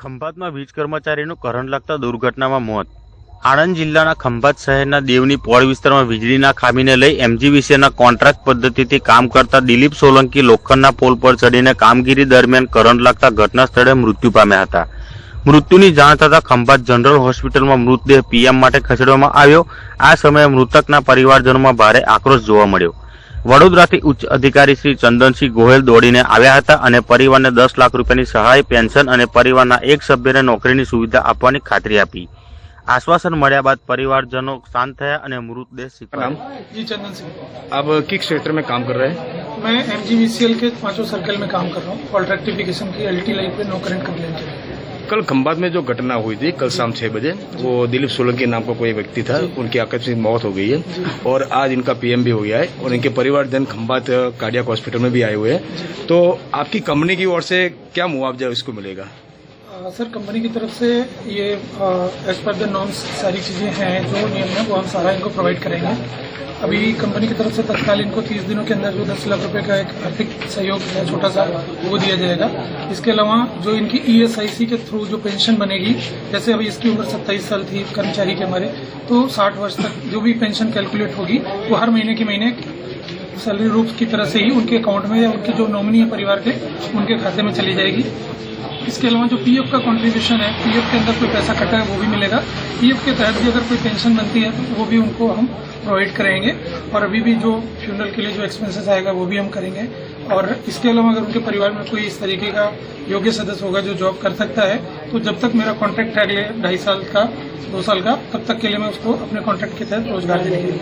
ખંભાતમાં વીજ કર્મચારીનું કરંટ લાગતા દુર્ઘટનામાં મોત. આણંદ જિલ્લાના ખંભાત શહેરના દેવની પોળ વિસ્તારમાં વીજળીના ખામીને લઈ એમજીવીસીએલના કોન્ટ્રાક્ટ પદ્ધતિથી કામ કરતા દિલીપ સોલંકી લોખંડના પોલ પર ચડીને કામગીરી દરમિયાન કરંટ લાગતા ઘટના સ્થળે મૃત્યુ પામ્યા હતા. મૃત્યુની જાણ થતાં ખંભાત જનરલ હોસ્પિટલમાં મૃતદેહ પીએમ માટે ખસેડવામાં આવ્યો. આ સમયે મૃતકના પરિવારજનોમાં ભારે આક્રોશ જોવા મળ્યો. વડોદરાથી ઉચ્ચ અધિકારી શ્રી ચંદનસિંહ ગોહેલ દોડીને આવ્યા હતા અને પરિવારને 10 લાખ રૂપિયાની સહાય, પેન્શન અને પરિવારના એક સભ્યને નોકરીની સુવિધા આપવાની ખાતરી આપી. आश्वासन મળ્યા બાદ परिवारजनों शांत થયા અને मृतदेह नाम जी चंदन सिंह। आप किस क्षेत्र में काम कर रहे हैं? मैं एमजीवीसीएल के 5 सर्कल में काम कर रहा हूँ। फॉल्ट रेक्टिफिकेशन की एलटी लाइन पे नो करंट कंप्लेंट के लिए। कल खंभात में जो घटना हुई थी कल शाम 6 बजे, वो दिलीप सोलंकी नाम का कोई व्यक्ति था, उनकी आकस्मिक मौत हो गई है और आज इनका पीएम भी हो गया है और इनके परिवारजन खंभात कार्डियक हॉस्पिटल में भी आए हुए हैं। तो आपकी कंपनी की ओर से क्या मुआवजा इसको मिलेगा? सर, कंपनी की तरफ से ये एज पर द नॉर्म्स सारी चीज़ें हैं, जो नियम है वो हम सारा इनको प्रोवाइड करेंगे। अभी कंपनी की तरफ से तत्काल इनको 30 दिनों के अंदर जो 10 लाख रुपए का एक आर्थिक सहयोग है छोटा सा, वो दिया जाएगा। इसके अलावा जो इनकी ईएसआईसी के थ्रू जो पेंशन बनेगी, जैसे अभी इसकी उम्र 27 साल थी कर्मचारी के हमारे, तो 60 वर्ष तक जो भी पेंशन कैलकुलेट होगी वो हर महीने के महीने सैलरी रूप की तरह से ही उनके अकाउंट में या उनके जो नॉमिनी है परिवार के, उनके खाते में चली जाएगी। इसके अलावा जो पीएफ का कंट्रीब्यूशन है, पीएफ के अंदर कोई पैसा कटा है वो भी मिलेगा। पीएफ के तहत भी अगर कोई पेंशन बनती है तो वो भी उनको हम प्रोवाइड करेंगे और अभी भी जो फ्यूनरल के लिए जो एक्सपेंसेस आएगा वो भी हम करेंगे। और इसके अलावा अगर उनके परिवार में कोई इस तरीके का योग्य सदस्य होगा जो जॉब कर सकता है, तो जब तक मेरा कॉन्ट्रैक्ट है अगले 2.5 साल का 2 साल का, तब तक के लिए मैं उसको अपने कॉन्ट्रैक्ट के तहत रोजगार देने के लिए